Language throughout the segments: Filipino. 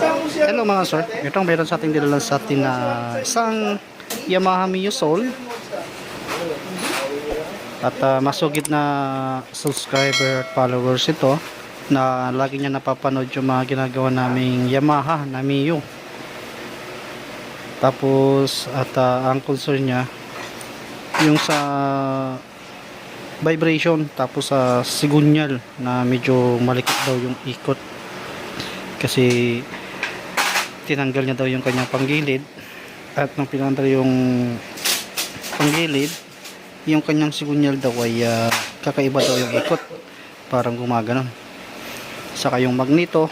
Hello mga sir, itong meron sa ating dinala sa ating isang Yamaha Mio Soul at masugid na subscriber at followers ito na lagi niya napapanood yung mga ginagawa naming Yamaha na Mio. Tapos at ang concern niya yung sa vibration, tapos sa sigunyal na medyo malikot daw yung ikot kasi tinanggal niya daw yung kanyang panggilid, at nung pinandar yung panggilid, yung kanyang sigunyal daw ay kakaiba daw yung ikot, parang gumaganon. Saka yung magneto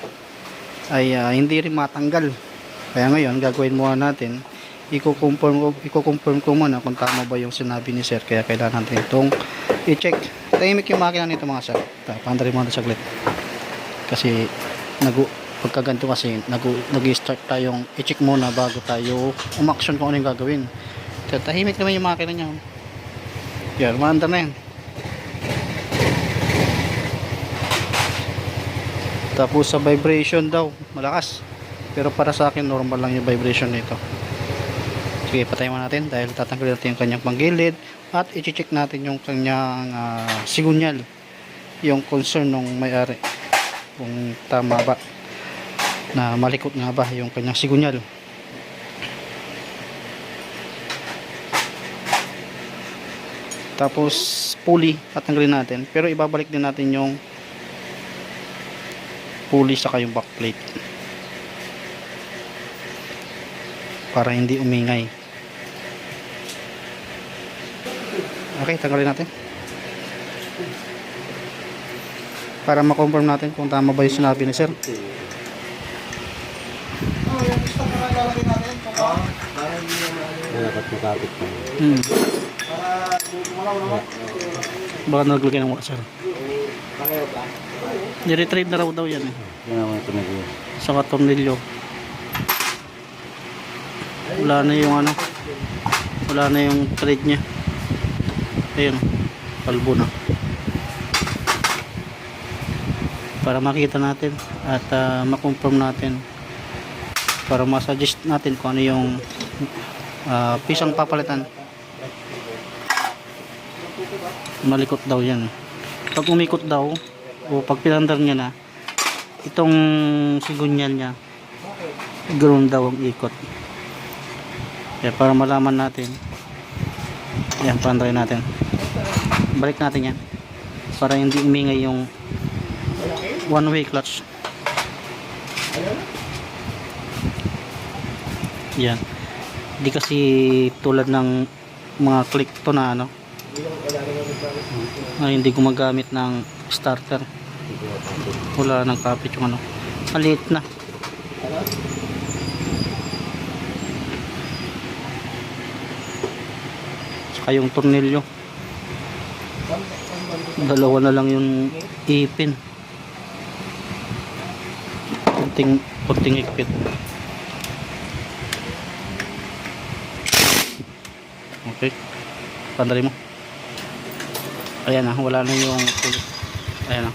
ay hindi rin matanggal. Kaya ngayon gagawin muna natin, i-confirm ko muna kung tama ba yung sinabi ni sir, kaya kailangan natin itong i-check. Tahimik yung makina nito mga sir, pandarin mo natin saglit kasi pagkaganto kasi nag-start tayong i-check muna bago tayo umaksyon kung ano yung gagawin. Tahimik naman yung makina niya. Yan, maandar na yan. Tapos sa vibration daw malakas, pero para sa akin normal lang yung vibration nito. Sige, patayin mo natin dahil tatanggalin natin yung kanyang panggilid at i-check natin yung kanyang sigunyal, yung concern ng may-ari kung tama ba na malikot nga ba yung kanyang sigunyal. Tapos pulley tatanggalin natin, pero ibabalik din natin yung pulley saka yung backplate para hindi umingay. Okay, tanggalin natin para ma-confirm natin kung tama ba yung sinabi ni sir. Dapat makapit pa. Baka naglagay ng wala sir. Ni-retrieve na raw daw yan eh. Yan naman ito nag-iwa. Sa tornilyo. Wala na yung wala na yung thread nya. Ayun, kalbo na. Para makita natin at ma-confirm natin, para ma-suggest natin kung ano yung pisang papalitan. Malikot daw yan. Pag umikot daw o pag pinandar niya na, itong sigunyal niya ganoon daw ang ikot. Kaya para malaman natin, yan, pandarin natin, balik natin yan para hindi umingay yung one way clutch. Yan, di kasi tulad ng mga click to na hindi gumagamit ng starter, wala nang kapit yung maliit na. Saka yung tornilyo, dalawa na lang yung ipin, kunting ikpit. Okay, pandali mo. Ayan na, wala na yung kulit. Ayan na.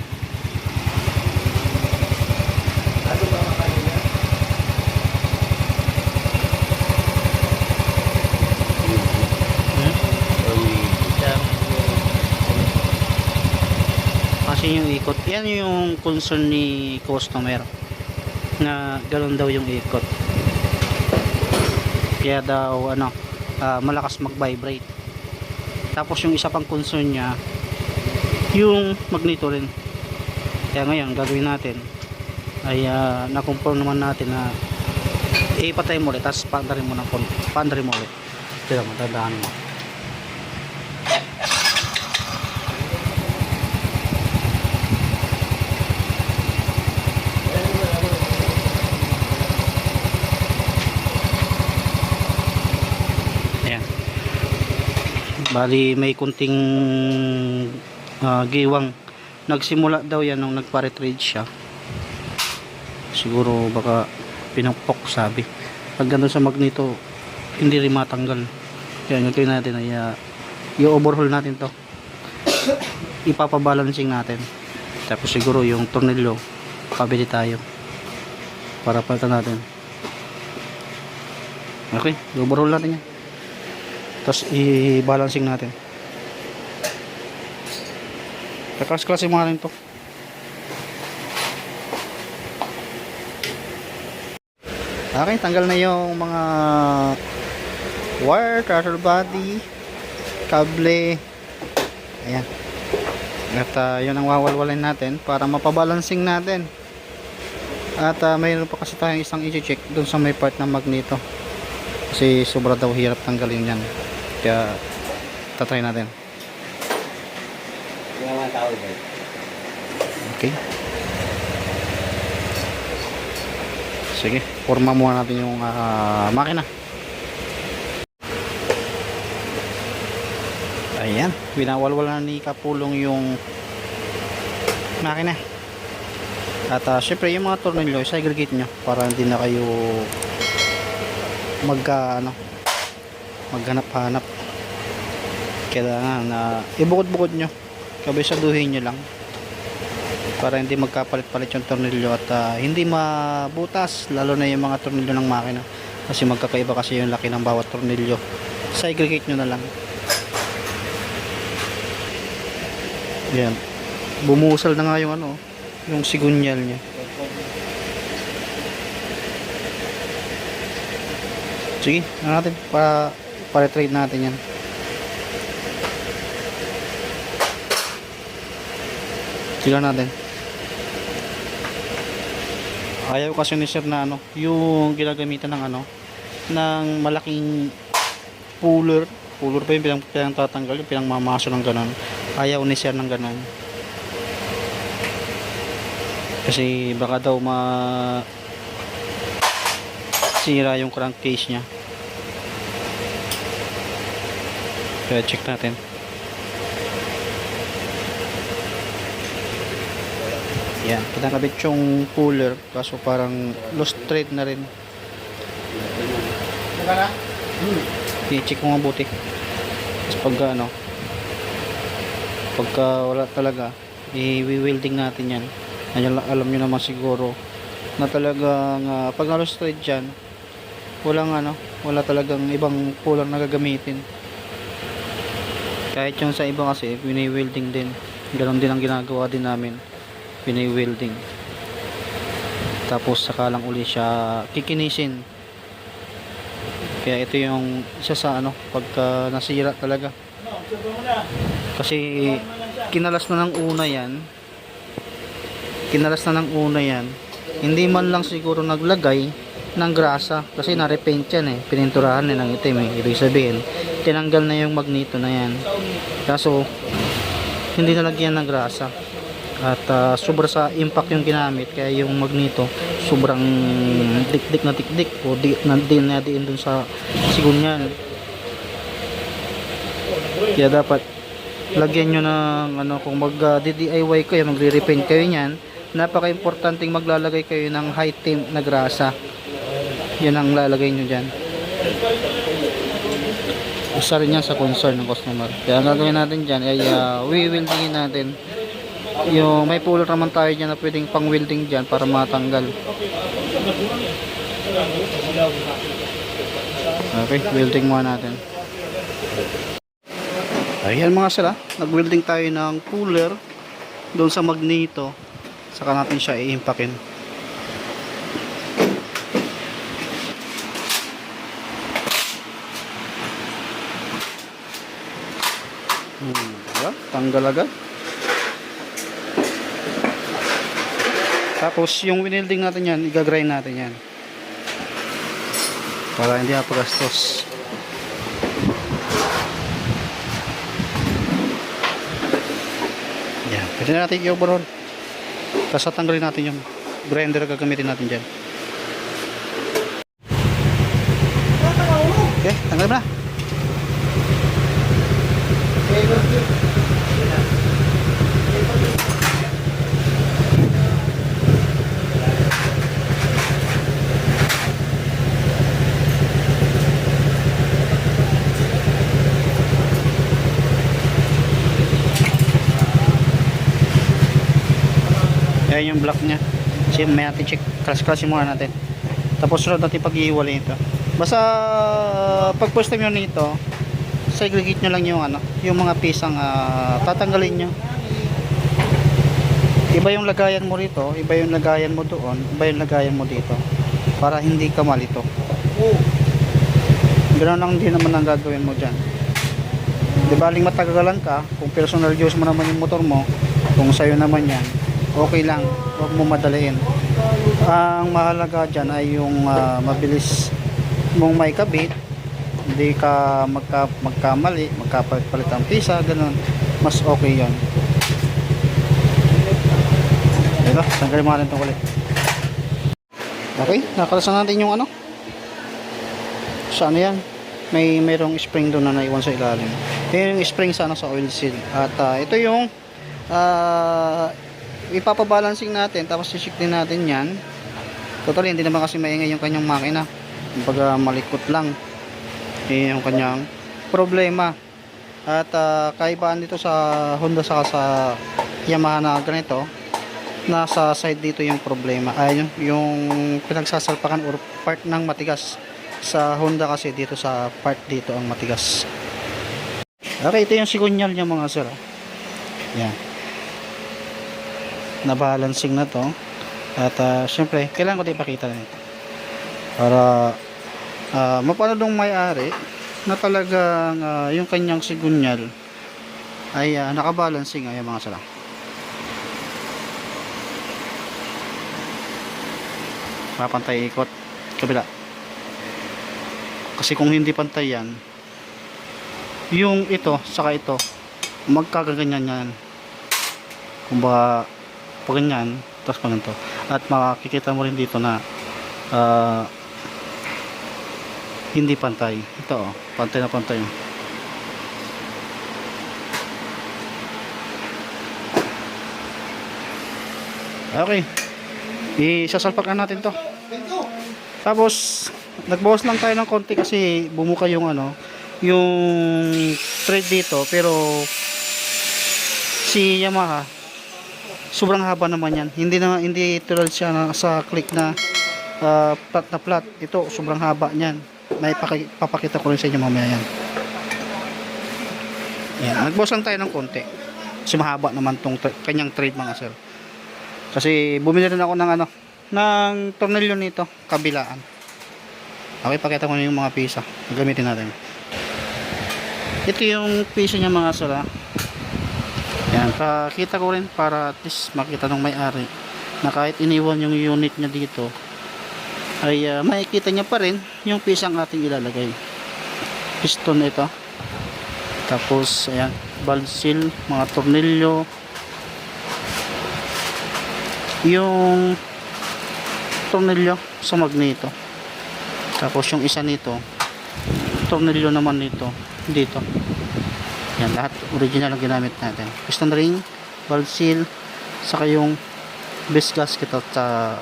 Kasi yung ikot, yan yung concern ni customer na ganoon daw yung ikot, kaya daw malakas mag-vibrate. Tapos yung isa pang concern niya yung magneto rin. Kaya ngayon gagawin natin ay na-confirm naman natin na ipatay mo ulit, tapos pandarin mo ulit. Kaya matandaan mo. Bali may kunting giwang. Nagsimula daw yan nung nagpa-retrade siya. Siguro baka pinupok sabi. Pag gano'n sa magneto, hindi rin matanggal. Kaya ngayon natin ay i-overhaul natin to. Ipapabalancing natin. Tapos siguro yung tornilyo, pabili tayo. para palitan natin. Okay, overhaul natin yan. Tapos i-balancing natin. Kakas-klase mga rin to. Okay, tanggal na yung mga wire, throttle body, kable. Ayan. At yun ang wawalwalin natin para mapabalancing natin. At mayroon pa kasi tayong isang i-check dun sa may part ng magneto. Kasi sobra daw hirap tanggalin yan. Kaya tatry natin. Okay. Sige, forma muna natin yung makina. Ayan, winawalwal na ni Kapulong yung makina. At syempre yung mga tornilyo, segregate nyo para hindi na kayo maghanap-hanap. Kailangan ibukod-bukod nyo, kabisaduhin nyo lang para hindi magkapalit-palit yung tornilyo at hindi mabutas, lalo na yung mga tornilyo ng makina kasi magkakaiba kasi yung laki ng bawat tornilyo. Segregate nyo na lang. Yan, bumusal na nga yung yung sigunyal nya. Sige, natin para trade natin yan. Tignan natin. Ayaw kasi ni sir na yung ginagamitan ng ng malaking puller pa yung tatanggal, yung pinangmamaso ng ganon. Ayaw ni sir ng ganon. Kasi baka daw sira yung crankcase nya. Kaya check natin. Yan, pinakabit yung puller kaso parang lost thread na rin. I-check mo mabuti. Tapos pagka wala talaga, i-welding natin yan. Alam nyo naman siguro na talagang pag na-lost thread dyan, wala talagang ibang puller na gagamitin. Kahit yung sa iba kasi wini-welding din. Ganon din ang ginagawa din namin, wini-welding. Tapos saka lang uli siya kikinisin. Kaya ito yung isa sa pagka nasira talaga. Kasi kinalas na ng una yan. Hindi man lang siguro naglagay ng grasa kasi na-repaint yan pininturahan ng itim ibig sabihin tinanggal na yung magneto na yan. Kaso hindi nalagyan ng grasa. At sobra sa impact yung ginamit kaya yung magneto sobrang dikdik o di na diin dun sa sigunyal. Kaya dapat lagyan nyo ng kung mag-DIY kayo, magre-repaint kayo nyan, napaka-importanting maglalagay kayo ng high temp na grasa. Yan ang lalagay nyo dyan. Isa rin yan sa concern ng customer. Kaya ang gagawin natin dyan ay weldingin natin. Yung may puller naman tayo dyan na pwedeng pang welding dyan para matanggal. Okay, welding muna natin. Ayan mga sir, nag-welding tayo ng puller doon sa magneto. Saka natin siya i-impakin. Tanggal agad. Tapos yung winelding natin yan, i-grind natin yan para hindi mapagastos. Yan, pwede natin i-overhaul. Tapos tatanggalin natin yung grinder, gagamitin natin dyan. Okay, tanggalin na. Ayan yung block nya. may natin check, crash muna natin. Tapos sunod natin pag-iiwalay ito. Basta pag first time nyo nito, segregate nyo lang yung ano, yung mga pisang tatanggalin nyo. Iba yung lagayan mo rito, iba yung lagayan mo doon, iba yung lagayan mo dito, para hindi ka malito. Ganoon lang din naman ang gagawin mo dyan. Di baling matagalan ka, kung personal use mo naman yung motor mo, kung sayo naman yan, okay lang, huwag mo madaliin. Ang mahalaga dyan ay yung mabilis mong may kabit, hindi ka magkamali, magkapalit ang pisa, ganun, mas okay yon. Ito, tanggalin mo natin itong kulit. Okay, nakalasan natin yung ano, sa ano yan, mayroong spring doon na naiwan sa ilalim. Yung spring sana sa oil seal. At ito yung ipapabalancing natin, tapos i-check din natin yan. Totally hindi naman kasi maingay yung kanyang makina, kumbaga malikot lang yung kanyang problema. At kaibaan dito sa Honda saka sa Yamaha na ganito, nasa side dito yung problema, ay yung pinagsasalpakan or part ng matigas. Sa Honda kasi dito sa part dito ang matigas. Okay, ito yung sigunyal niya mga sir. Yan, na-balancing na to. At syempre kailangan ko din ipakita na ito para mapanodong may-ari na talagang yung kanyang sigunyal ay nakabalancing. Ayan mga sir, papantay ikot kabila, kasi kung hindi pantay yan, yung ito saka ito magkakaganyan yan, kumbaga pag ganyan tapos pag ganito. At makikita mo rin dito na hindi pantay. Ito pantay na pantay. Okay, isasalpak na natin to. Tapos nagbawas lang tayo ng konti kasi bumuka yung ano, yung thread dito, pero si Yamaha sobrang haba naman yan. Hindi tulad siya sa click na flat na flat. Ito sobrang haba niyan. May papakita ko rin sa inyo mamaya yan. Yan, nagbawas lang tayo ng konti kasi mahaba naman tong kanyang thread mga sir. Kasi bumili rin ako ng ano, ng tornilyo nito, kabilaan. Okay, pakita ko na yung mga pisa na gamitin natin. Ito yung pisa niya mga sir. Yan, pakita ko rin para at least makita ng may-ari na kahit iniwan yung unit niya dito ay makikita niya pa rin yung pisang ating ilalagay. Piston ito. Tapos ayan, valve seal, mga tornilyo, yung tornilyo sa magneto. Tapos yung isa nito, tornilyo naman nito dito. Yan, lahat original ang ginamit natin. Piston ring, valve seal, saka yung base gasket at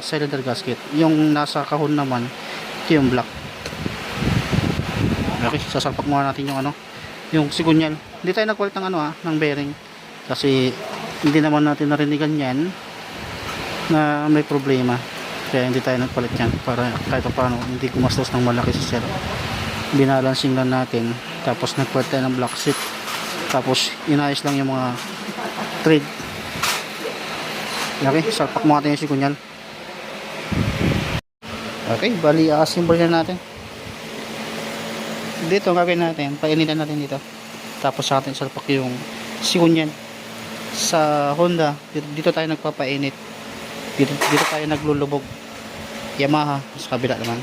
cylinder gasket. Yung nasa kahon naman, ito yung black. Okay, sasalpak muna natin yung ano, yung sigunyal. Hindi tayo nagpalit ng ano ng bearing kasi hindi naman natin narinigan yan na may problema, kaya hindi tayo nagpalit yan para kahit paano hindi gumastos ng malaki si sir. Binalancing lang natin, tapos nagpalit tayo ng black seat, tapos inayos lang yung mga thread. Okay, salpak mo natin yung sigunyal. Okay, bali assemble na natin. Dito gagawin natin, painitan natin dito, tapos sa atin salpak yung sigunyal. Sa Honda dito tayo nagpapainit, dito tayo naglulubog. Yamaha sa kabila naman.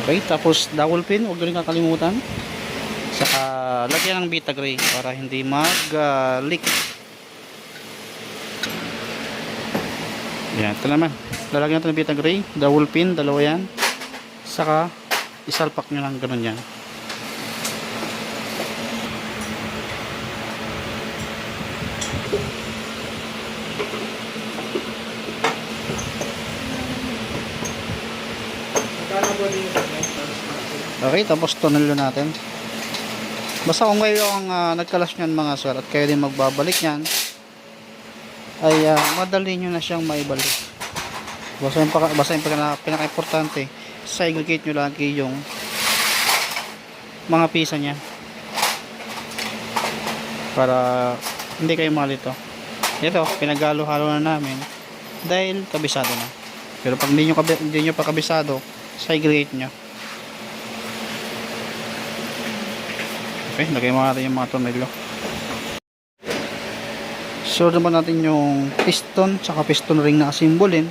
Okay, tapos dowel pin, huwag rin kakalimutan. Saka lagyan ng Vitagrey para hindi mag-leak. Yan, ito naman. Lalagyan natin ng Vitagrey, dowel pin, dalawa yan. Saka isalpak nyo lang ganun yan. Okay, tapos tonelo natin. Basta kung kayo ang nagkalas nyan mga sir at kayo din magbabalik nyan, ay madali nyo na siyang maibalik. Basta yung pinaka-importante, segregate nyo lagi yung mga pisa nya para hindi kayo malito. Ito, pinagalo-halo na namin dahil kabisado na. Pero pag hindi nyo pa kabisado, segregate nyo. Okay, lagay mo natin yung mga tornilyo. So naman natin yung piston tsaka piston ring na asimbolin,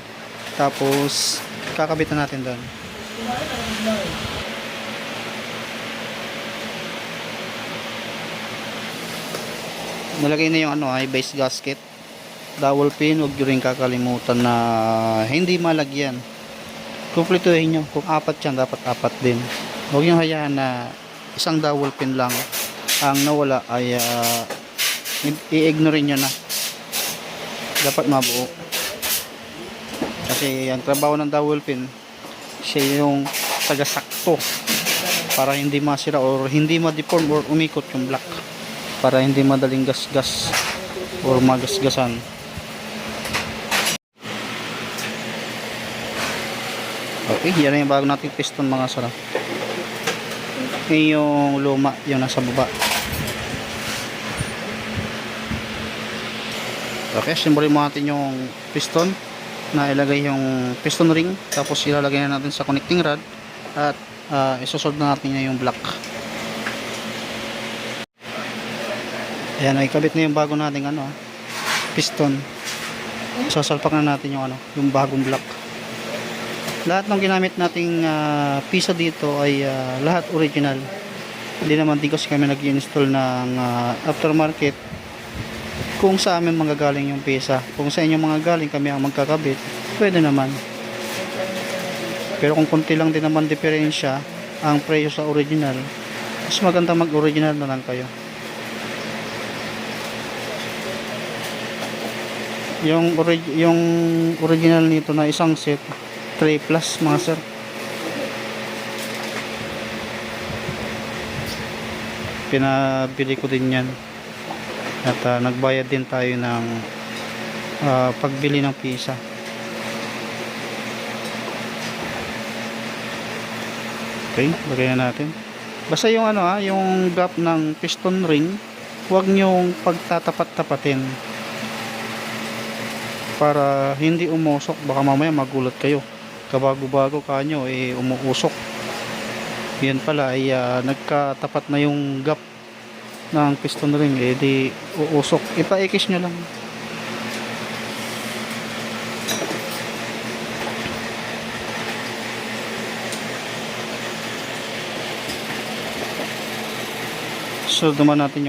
tapos kakabitan natin doon. Nalagay na yung ay base gasket, dowel pin. Huwag nyo rin kakalimutan na hindi malagyan. Kumpletuhin nyo, kung 4 yan dapat 4 din. Huwag nyo hayaan na isang dowel pin lang ang nawala, ay i-ignore nyo na. Dapat mabuo, kasi ang trabaho ng dowel pin, siya yung tagasakto para hindi masira or hindi ma-deform or umikot yung block, para hindi madaling gasgas or magasgasan. Okay, yan na yung bago nating piston mga sara. Yung luma, yung nasa baba. Okay, simbolin mo natin yung piston na ilagay yung piston ring, tapos ilalagay na natin sa connecting rod at isosolve na natin yung block. Ayan, ay kabit na yung bago nating piston. Sasalpak na natin yung bagong block. Lahat ng ginamit nating pisa dito ay lahat original. Hindi naman din kasi kami nag-install ng aftermarket kung sa amin manggagaling yung pisa. Kung sa inyo mga galing kami ang magkakabit, pwede naman. Pero kung konti lang din naman diferensya ang presyo sa original, mas maganda mag-original na lang kayo. Yung original nito na isang set 3 plus mga sir. Pinabili ko din yan at nagbayad din tayo ng pagbili ng pisa. Okay, lagay na natin. Basta yung yung gap ng piston ring, huwag nyong pagtatapat-tapatin para hindi umusok. Baka mamaya magulat kayo, kabago-bago kanyo umuusok. Yan pala ay nagkatapat na yung gap ng piston ring, di uusok. Ipaikis nyo lang. So naman natin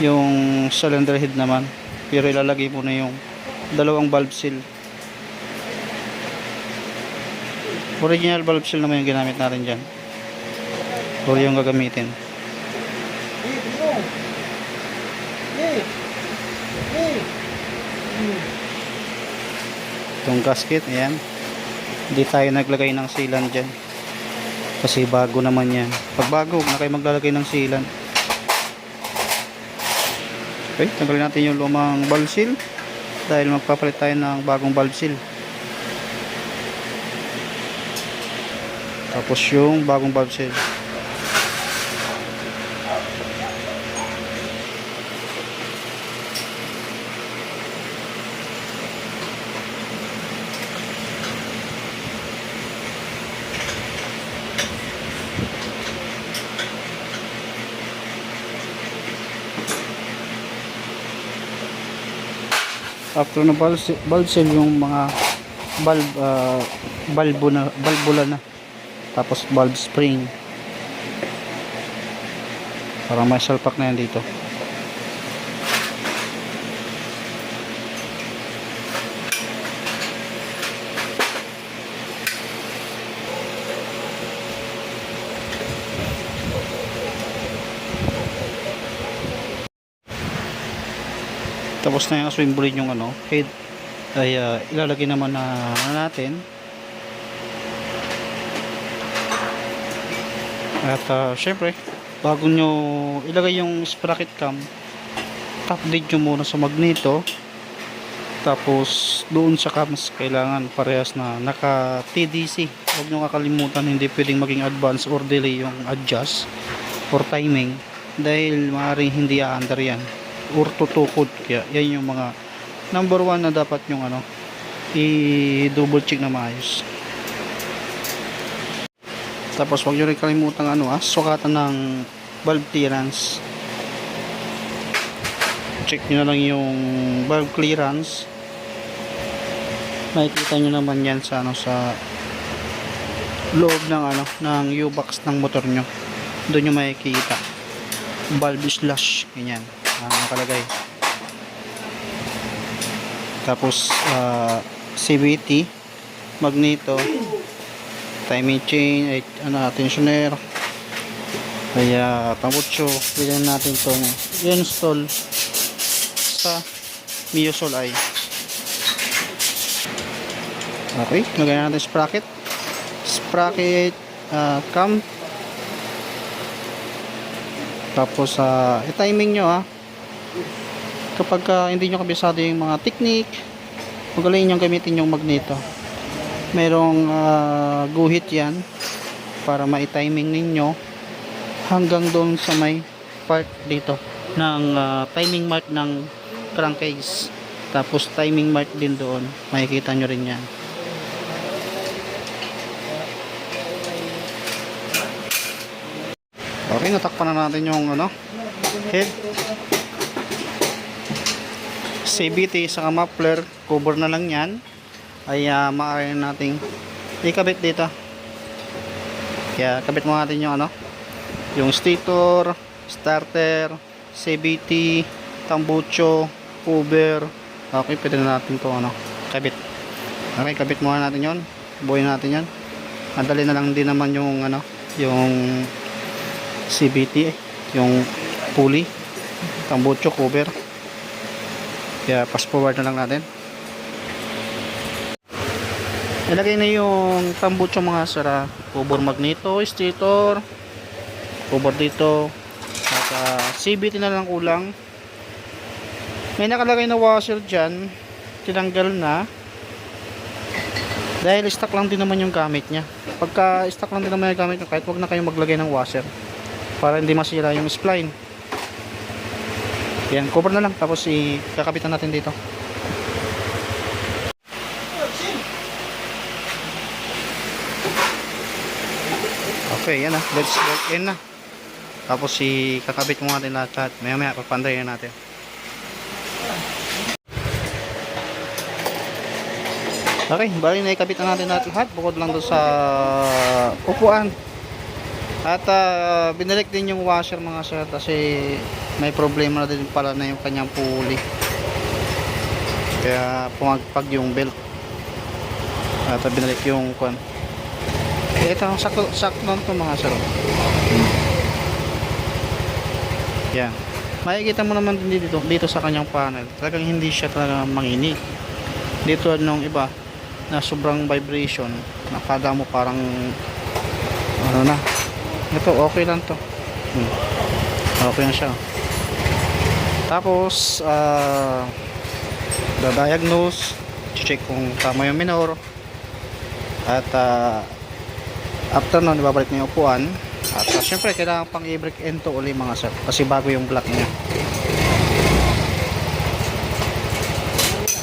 yung cylinder head naman, pero ilalagay mo na yung dalawang valve seal. Original valve seal naman yung ginamit natin dyan, o yung gagamitin. Itong gasket, ayan, hindi tayo naglagay ng sealant dyan kasi bago naman yan. Pag bago, huwag na kayo maglalagay ng sealant. Okay, tanggalin natin yung lumang valve seal dahil magpapalit tayo ng bagong valve seal. Tapos yung bagong valve seal. After na valve seal, yung mga valvula na, tapos valve spring, para may salpak na yan dito. Tapos na yung assemblin yung head, ay ilalagay naman na natin At syempre, bago nyo ilagay yung sprocket cam, top dead nyo muna sa magneto. Tapos doon sa cams kailangan parehas na naka TDC. Huwag nyo kakalimutan, hindi pwedeng maging advance or delay yung adjust or timing, dahil maaaring hindi aandar yan or tutukod. Kaya yan yung mga number 1 na dapat yung i-double check na maayos. Tapos huwag nyo rin kalimutan sukatan ng valve clearance. Check nyo na lang yung valve clearance. Makikita nyo naman yan sa sa loob ng ng U-box ng motor nyo. Doon nyo makikita valve slash, ganyan nakalagay. Tapos CVT, magneto, timing chain, tensioner, kaya tambutso. Pwede natin itong i-install sa Miosol I. Okay, lagyan natin sprocket cam. Tapos i-timing nyo kapag hindi nyo kabisado yung mga technique, magaling nyo gamitin yung magneto. Merong guhit yan para ma-timing ninyo hanggang doon sa may part dito ng timing mark ng crankcase. Tapos timing mark din doon, makikita nyo rin yan. Okay, natakpan na natin yung head, CVT sa muffler, cover na lang yan. Ay maaari nating ikabit dito. Kaya kabit mo natin yung yung stator, starter, CVT, tambucho, cover. Okay, pwede na natin to kabit. Okay, kabit muna natin yon, buuin natin yan. Madali na lang din naman yung yung CVT, yung pulley, tambucho, cover. Kaya fast forward na lang natin. Ilagay na yung tambucho mga sara, cover magneto, stator, cover dito, at CVT na lang kulang. May nakalagay na washer dyan, tinanggal na dahil stock lang din naman yung gamit nya. Pagka stock lang din naman yung gamit nya, kahit wag na kayong maglagay ng washer para hindi masira yung spline. Yan, cover na lang, tapos ikakapitan natin dito. Okay, yan let's work in na. Tapos kakabit mo natin lahat. Maya papandayin natin. Okay, bali na ikabit na natin lahat bukod lang doon sa upuan. At binalik din yung washer mga sir, kasi may problema na din pala na yung kanyang pulley. Kaya pumagpag yung belt. At binalik yung kwan. Ito, sakto lang ito mga sir. Yan. Makikita mo naman din dito sa kanyang panel. Talagang hindi siya talaga manginig. Dito nung iba na sobrang vibration, nakada mo parang na. Ito okay lang to. Okay na siya. Tapos da-diagnose, check kung tama yung minor. At after nun ibabalik na yung upuan. At syempre kailangan pang i-break into uli mga sir, kasi bago yung block niya.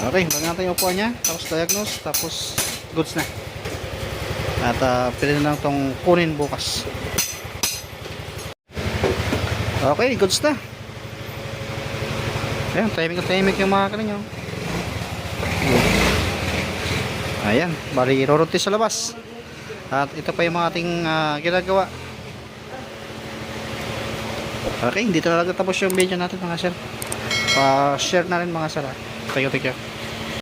Okay, balik natin yung upuan niya, tapos diagnose, tapos goods na. At pwede na lang itong kunin bukas. Okay, goods na. Ayan, timing yung mga kaninyo. Ayan, bali iroroti sa labas. At ito pa yung mga ating ginagawa. Okay, dito na lang tapos yung video natin mga sir. Pa-share na rin mga sir. Thank you.